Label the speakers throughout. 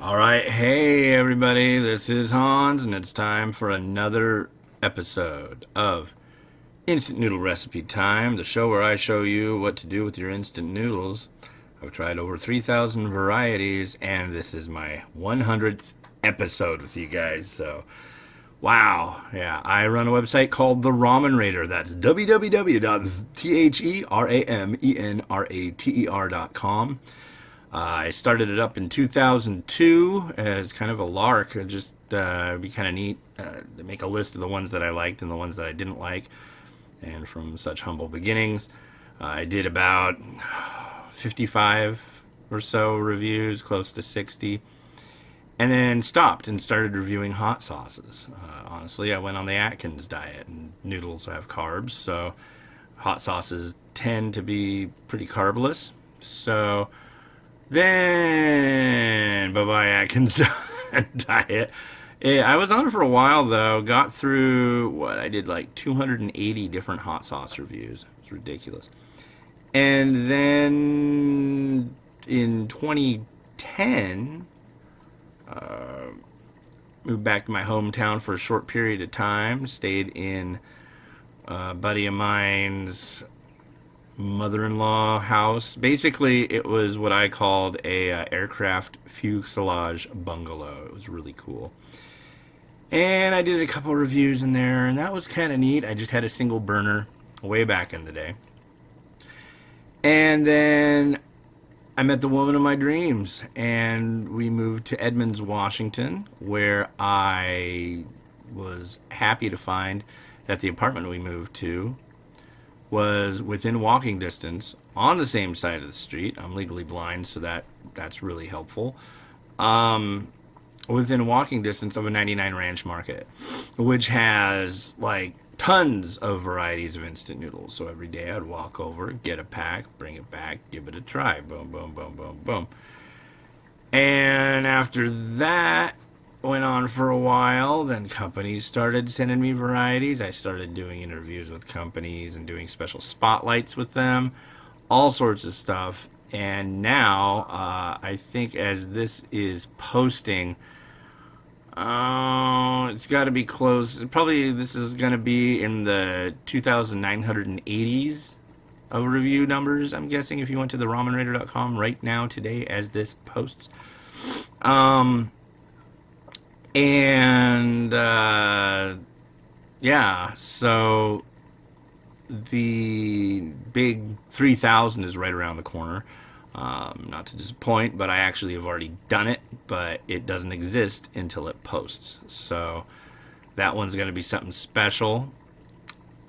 Speaker 1: All right, hey everybody, this is Hans, and it's time for another episode of Instant Noodle Recipe Time, the show where I show you what to do with your instant noodles. I've tried over 3,000 varieties, and this is my 100th episode with you guys, so wow. Yeah, I run a website called the Ramen Rater. That's www.theramenrater.com. I started it up in 2002 as kind of a lark. It just be kind of neat to make a list of the ones that I liked and the ones that I didn't like. And from such humble beginnings, I did about 55 or so reviews, close to 60, and then stopped and started reviewing hot sauces. Honestly, I went on the Atkins diet, and noodles have carbs, so hot sauces tend to be pretty carbless. So then, bye bye Atkins diet. I was on it for a while though. Got through what I did like 280 different hot sauce reviews. It's ridiculous. And then in 2010, moved back to my hometown for a short period of time. Stayed in a buddy of mine's mother-in-law house. Basically, it was what I called a aircraft fuselage bungalow. It was really cool. And I did a couple reviews in there, and that was kind of neat. I just had a single burner way back in the day. And then I met the woman of my dreams, and we moved to Edmonds, Washington, where I was happy to find that the apartment we moved to was within walking distance on the same side of the street. I'm legally blind, so that's really helpful. Within walking distance of a 99 Ranch Market, which has like tons of varieties of instant noodles. So every day I'd walk over, get a pack, bring it back, give it a try. Boom, boom, boom, boom, boom. And after that went on for a while, then companies started sending me varieties. I started doing interviews with companies and doing special spotlights with them, all sorts of stuff. And now, I think as this is posting, it's got to be close. Probably this is going to be in the 2,980s of review numbers, I'm guessing, if you went to the ramenrater.com right now, today, as this posts. And yeah, so the big 3,000 is right around the corner. Not to disappoint, but I actually have already done it, but it doesn't exist until it posts. So that one's going to be something special.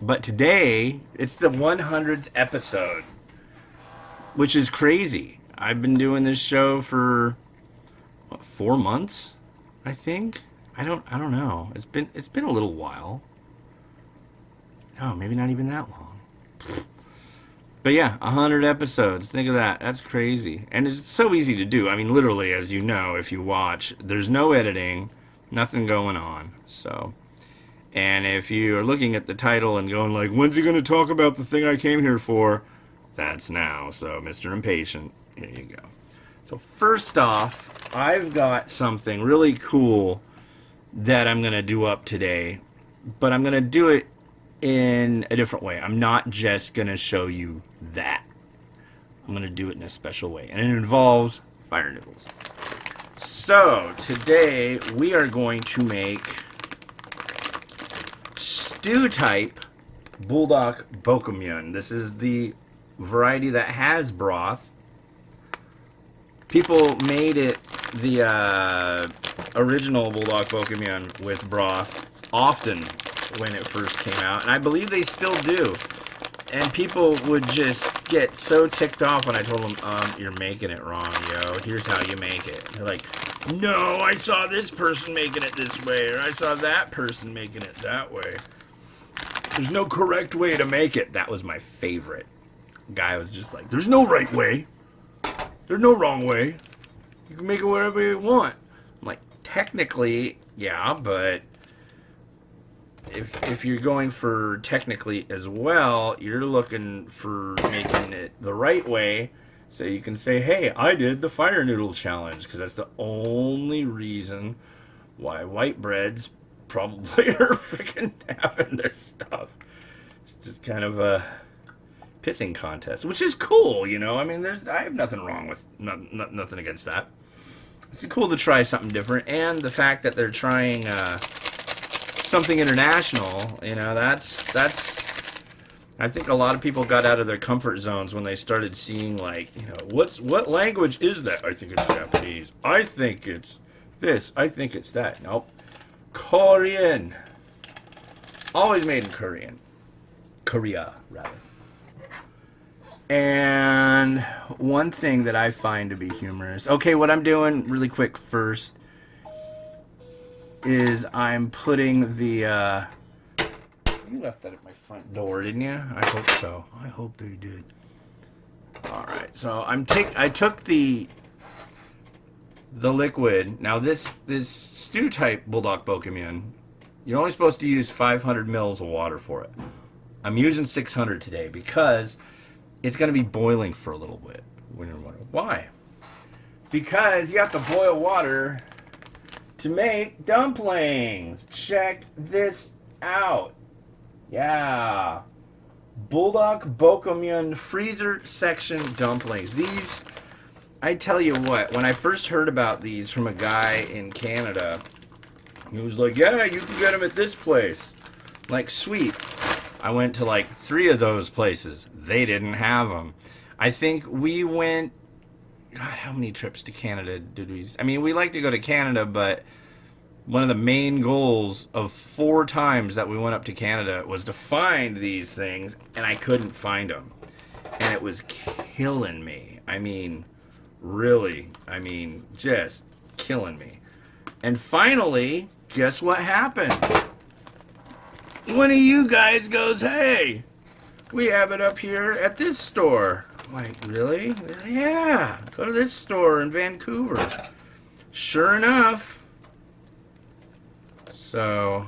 Speaker 1: But today, it's the 100th episode, which is crazy. I've been doing this show for, what, 4 months? I think. I don't know. It's been a little while. Oh, maybe not even that long. But yeah, 100 episodes. Think of that. That's crazy. And it's so easy to do. I mean, literally, as you know, if you watch, there's no editing, nothing going on. So, and if you are looking at the title and going like, when's he going to talk about the thing I came here for? That's now. So, Mr. Impatient, here you go. So first off, I've got something really cool that I'm going to do up today, but I'm going to do it in a different way. I'm not just going to show you that. I'm going to do it in a special way, and it involves fire noodles. So today we are going to make stew type BULDAK BOKKEUMMYUN. This is the variety that has broth. People made it the original BULDAK BOKKEUMMYUN with broth often when it first came out, and I believe they still do. And people would just get so ticked off when I told them, you're making it wrong, yo. Here's how you make it. They're like, no, I saw this person making it this way, or I saw that person making it that way. There's no correct way to make it. That was my favorite. Guy was just like, there's no right way. There's no wrong way. You can make it whatever you want. I'm like, technically, yeah, but if you're going for technically as well, you're looking for making it the right way, So you can say, hey, I did the fire noodle challenge, because that's the only reason why white breads probably are freaking having this stuff. It's just kind of a pissing contest, which is cool, you know. I mean, I have nothing wrong with nothing against that. It's cool to try something different, and the fact that they're trying something international, you know, that's. I think a lot of people got out of their comfort zones when they started seeing, like, you know, what language is that? I think it's Japanese. I think it's this. I think it's that. Nope. Korean. Always made in Korea, rather. And one thing that I find to be humorous. Okay, what I'm doing really quick first is I'm putting the... you left that at my front door, didn't you? I hope so. I hope they did. All right, so I took the liquid. Now this stew type BULDAK BOKKEUMMYUN, you're only supposed to use 500 mils of water for it. I'm using 600 today because it's going to be boiling for a little bit. When you're wondering why? Because you have to boil water to make dumplings. Check this out. Yeah. BULDAK BOKKEUMMYUN freezer section dumplings. These, I tell you what, when I first heard about these from a guy in Canada, he was like, yeah, you can get them at this place. Like, sweet. I went to like 3 of those places. They didn't have them. I think we went, God, how many trips to Canada did we? I mean, we like to go to Canada, but one of the main goals of 4 times that we went up to Canada was to find these things, and I couldn't find them. And it was killing me. I mean, really. I mean, just killing me. And finally, guess what happened? One of you guys goes, hey, we have it up here at this store. I'm like, really? Yeah, go to this store in Vancouver. Sure enough. So,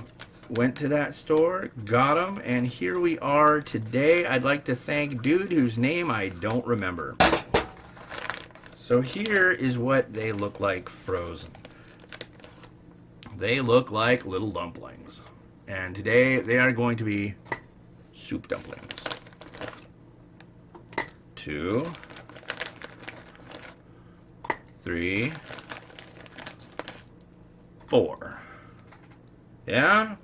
Speaker 1: went to that store, got them, and here we are today. I'd like to thank dude whose name I don't remember. So here is what they look like frozen. They look like little dumplings. And today they are going to be soup dumplings. 2, 3, 4. Yeah?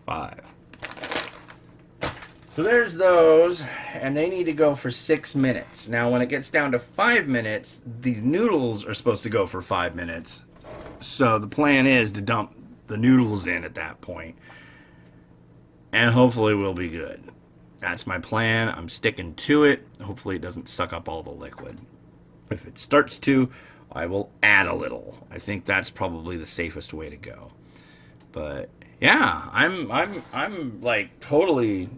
Speaker 1: 5. So there's those, and they need to go for 6 minutes. Now, when it gets down to 5 minutes, these noodles are supposed to go for 5 minutes. So the plan is to dump the noodles in at that point. And hopefully we'll be good. That's my plan. I'm sticking to it. Hopefully it doesn't suck up all the liquid. If it starts to, I will add a little. I think that's probably the safest way to go. But yeah, I'm like totally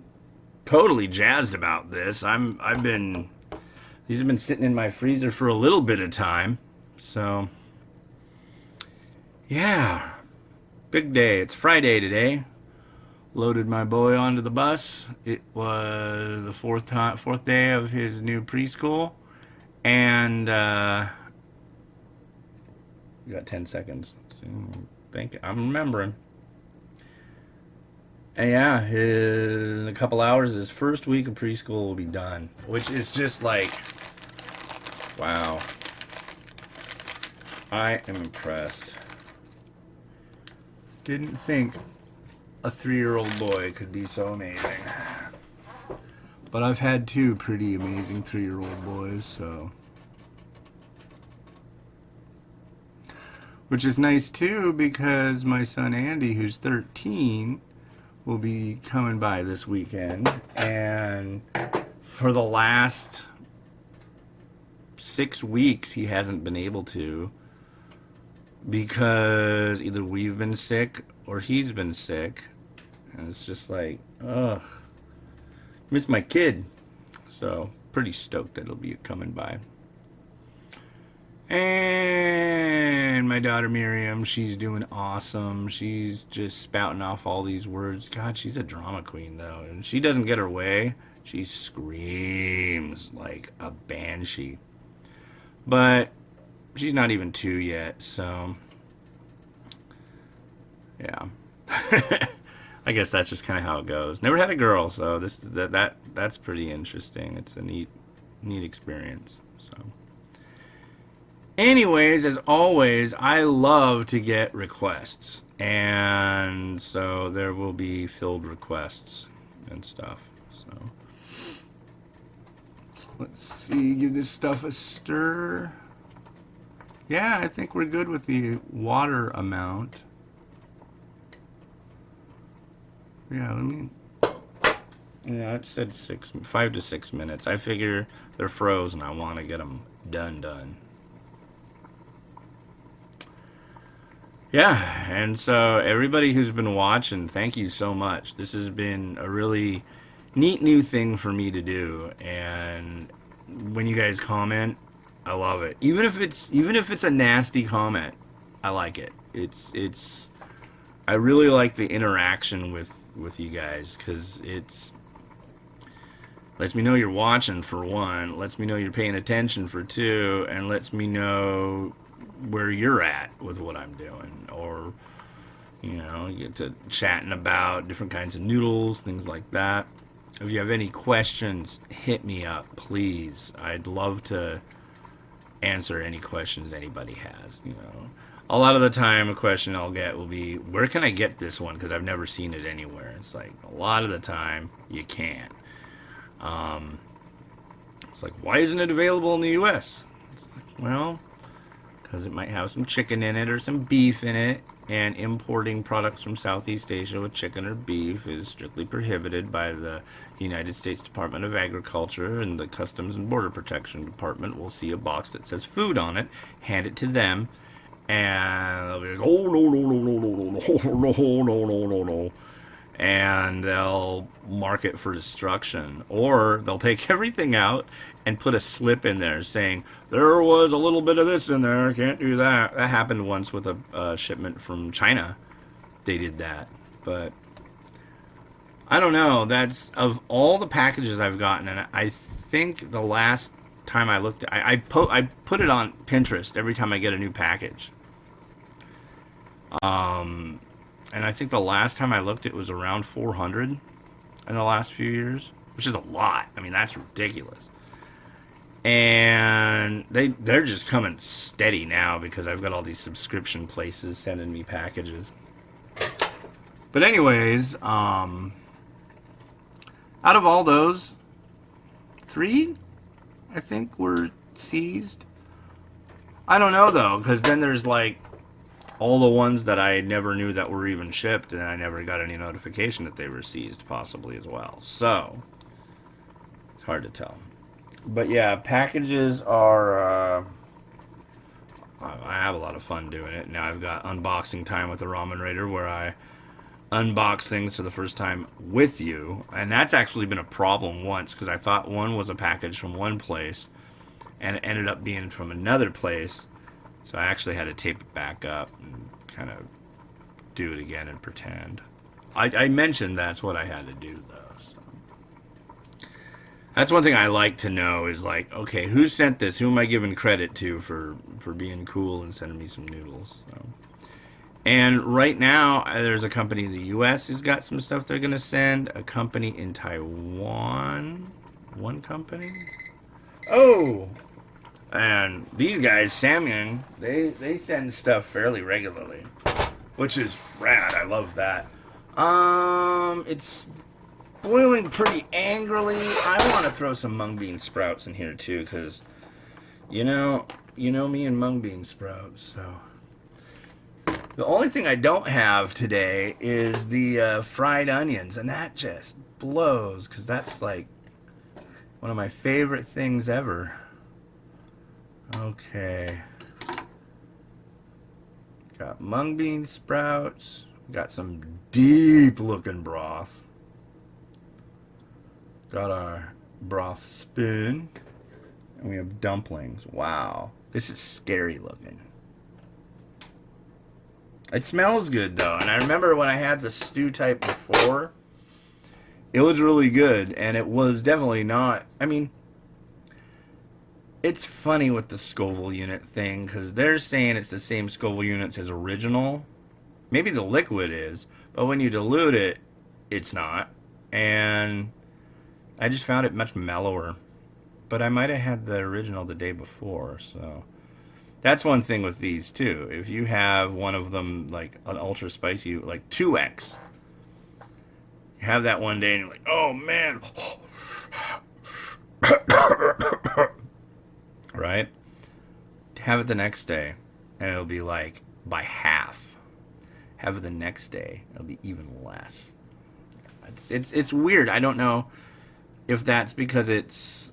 Speaker 1: jazzed about this. These have been sitting in my freezer for a little bit of time. So yeah, big day. It's Friday today. Loaded my boy onto the bus. It was the fourth day of his new preschool, and you got 10 seconds. So, I'm remembering. And yeah, in a couple hours, his first week of preschool will be done, which is just like, wow. I am impressed. Didn't think a 3-year-old boy could be so amazing. But I've had 2 pretty amazing 3-year-old boys, so. Which is nice too, because my son Andy, who's 13, will be coming by this weekend. And for the last 6 weeks, he hasn't been able to, because either we've been sick or he's been sick. And it's just like, ugh. Miss my kid. So, pretty stoked that he'll be coming by. And my daughter Miriam, she's doing awesome. She's just spouting off all these words. God, she's a drama queen, though. And she doesn't get her way. She screams like a banshee. But she's not even 2 yet, so yeah. I guess that's just kind of how it goes. Never had a girl, so that's pretty interesting. It's a neat experience. So, anyways, as always, I love to get requests, and so there will be filled requests and stuff. So let's see, give this stuff a stir. Yeah, I think we're good with the water amount. Yeah, let me. Yeah, it said 5 to 6 minutes. I figure they're frozen. I want to get them done. Yeah, and so everybody who's been watching, thank you so much. This has been a really neat new thing for me to do, and when you guys comment, I love it. Even if it's a nasty comment, I like it. It's I really like the interaction with you guys, because it's lets me know you're watching, for one, lets me know you're paying attention, for two, and lets me know where you're at with what I'm doing. Or, you get to chatting about different kinds of noodles, things like that. If you have any questions, hit me up, please. I'd love to answer any questions anybody has. A lot of the time, a question I'll get will be, where can I get this one? Because I've never seen it anywhere. It's like, a lot of the time, you can't. It's like, why isn't it available in the U.S.? It's like, well, because it might have some chicken in it or some beef in it, and importing products from Southeast Asia with chicken or beef is strictly prohibited by the United States Department of Agriculture, and the Customs and Border Protection Department will see a box that says food on it, hand it to them, and they'll be like, oh, no, and they'll mark it for destruction. Or they'll take everything out and put a slip in there saying, there was a little bit of this in there, can't do that. That happened once with a shipment from China. They did that. But I don't know. That's, of all the packages I've gotten, and I think the last time I looked, I put it on Pinterest every time I get a new package. And I think the last time I looked, it was around 400 in the last few years, which is a lot. I mean, that's ridiculous. And they're just coming steady now because I've got all these subscription places sending me packages. But anyways, out of all those, 3, I think, were seized. I don't know, though, because then there's like all the ones that I never knew that were even shipped, and I never got any notification that they were seized, possibly, as well. So, it's hard to tell. But yeah, packages are, I have a lot of fun doing it. Now I've got unboxing time with the Ramen Rater, where I unbox things for the first time with you. And that's actually been a problem once, because I thought one was a package from one place, and it ended up being from another place. So I actually had to tape it back up and kind of do it again and pretend. I mentioned that's what I had to do, though. So that's one thing I like to know is, like, okay, who sent this? Who am I giving credit to for being cool and sending me some noodles? So. And right now, there's a company in the U.S. who's got some stuff they're going to send. A company in Taiwan. One company? Oh! And these guys, Samyang, they send stuff fairly regularly, which is rad. I love that. It's boiling pretty angrily. I want to throw some mung bean sprouts in here too, because you know me and mung bean sprouts. So the only thing I don't have today is the fried onions, and that just blows, because that's like one of my favorite things ever. Okay. Got mung bean sprouts. Got some deep looking broth. Got our broth spoon. And we have dumplings. Wow. This is scary looking. It smells good though. And I remember when I had the stew type before, It was really good, and it was definitely not. I mean, it's funny with the Scoville unit thing because they're saying it's the same Scoville units as original. Maybe the liquid is, but when you dilute it, it's not. And I just found it much mellower. But I might have had the original the day before, so that's one thing with these too. If you have one of them like an ultra spicy, like 2X, you have that one day and you're like, oh man, right? Have it the next day, and it'll be like by half. Have it the next day, it'll be even less. It's weird. I don't know if that's because it's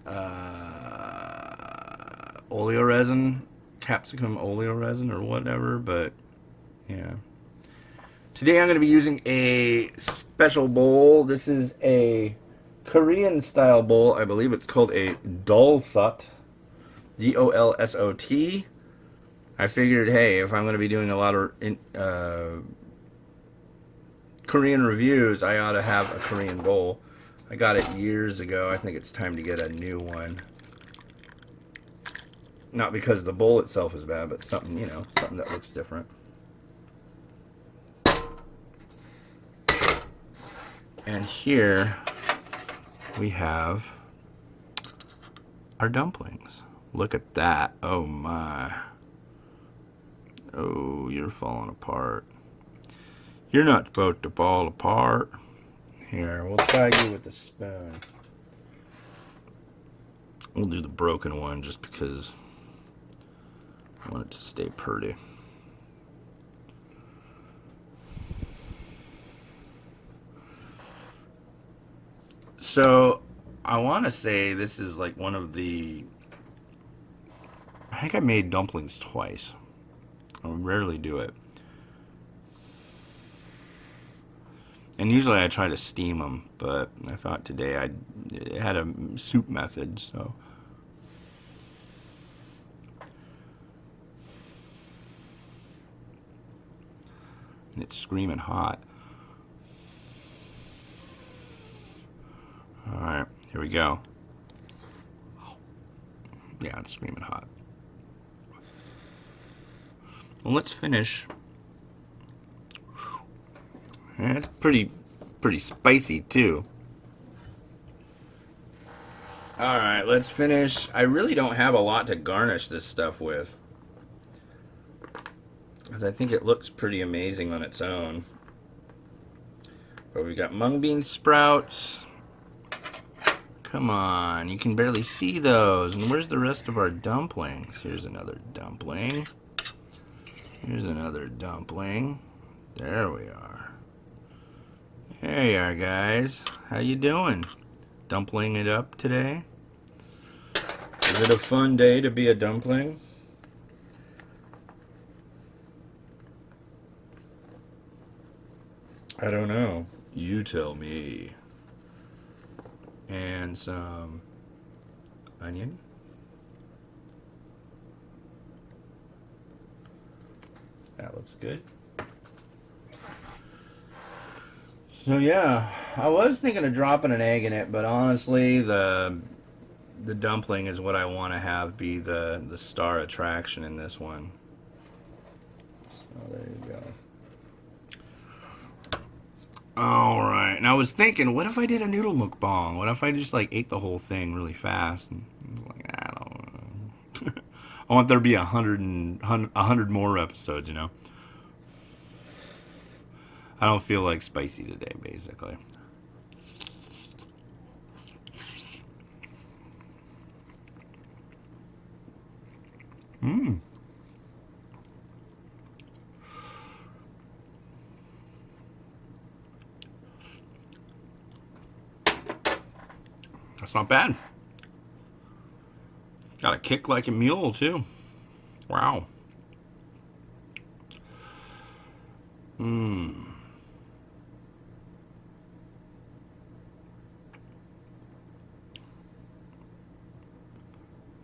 Speaker 1: oleoresin, capsicum oleoresin, or whatever, but yeah. Today I'm going to be using a special bowl. This is a Korean style bowl. I believe it's called a dolsot. DOLSOT. I figured, hey, if I'm going to be doing a lot of Korean reviews, I ought to have a Korean bowl. I got it years ago. I think it's time to get a new one. Not because the bowl itself is bad, but something, you know, something that looks different. And here we have our dumplings. Look at that. Oh my. Oh, you're falling apart. You're not supposed to fall apart. Here, we'll try you with the spoon. We'll do the broken one just because I want it to stay pretty. So, I want to say this is like one of the... I think I made dumplings twice. I rarely do it. And usually I try to steam them, but I thought today I had a soup method, so... And it's screaming hot. Alright, here we go. Yeah, it's screaming hot. Well, let's finish. And it's pretty spicy too. Alright, let's finish. I really don't have a lot to garnish this stuff with, because I think it looks pretty amazing on its own. But we got mung bean sprouts. Come on, you can barely see those. And where's the rest of our dumplings? Here's another dumpling. Here's another dumpling. There we are. There you are, guys. How you doing? Dumpling it up today? Is it a fun day to be a dumpling? I don't know. You tell me. And some onion. That looks good. So yeah, I was thinking of dropping an egg in it, but honestly, the dumpling is what I want to have be the star attraction in this one. So there you go. Alright, and I was thinking, what if I did a noodle mukbang? What if I just like ate the whole thing really fast? And I was like, I don't know. I want there to be 100 more episodes, you know? I don't feel like spicy today, basically. Mmm. That's not bad. Got a kick like a mule, too. Wow. Mmm.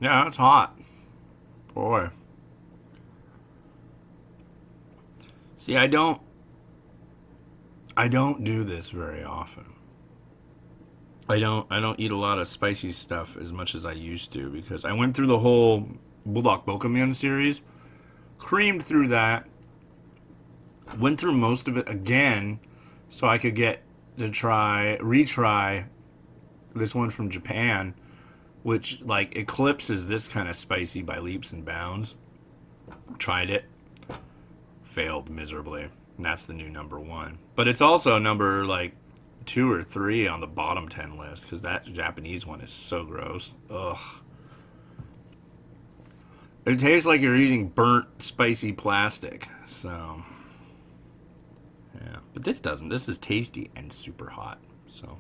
Speaker 1: Yeah, it's hot. Boy. See, I don't do this very often. I don't eat a lot of spicy stuff as much as I used to because I went through the whole BULDAK BOKKEUMMYUN series, creamed through that, went through most of it again so I could get to retry this one from Japan, which like eclipses this kind of spicy by leaps and bounds. Tried it, failed miserably, and that's the new number one. But it's also number like 2 or 3 on the bottom 10 list because that Japanese one is so gross. Ugh. It tastes like you're eating burnt, spicy plastic. So, yeah. But this doesn't. This is tasty and super hot. So,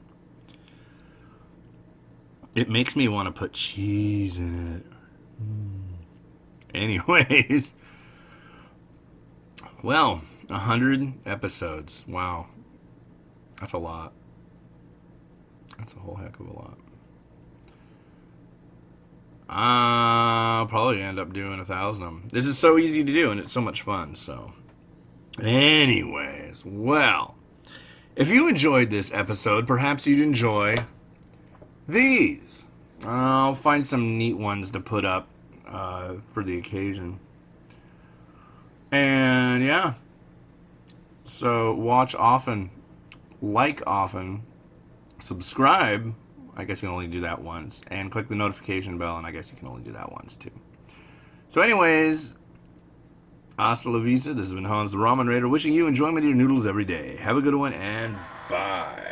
Speaker 1: it makes me want to put cheese in it. Anyways. Well, 100 episodes. Wow. That's a lot. That's a whole heck of a lot. I'll probably end up doing 1,000 of them. This is so easy to do, and it's so much fun. So, anyways, well, if you enjoyed this episode, perhaps you'd enjoy these. I'll find some neat ones to put up for the occasion. And yeah, so watch often, like often, subscribe. I guess you can only do that once. And click the notification bell, and I guess you can only do that once too. So anyways, hasta la vista. This has been Hans the Ramen Rater, wishing you enjoyment of your noodles every day. Have a good one, and bye.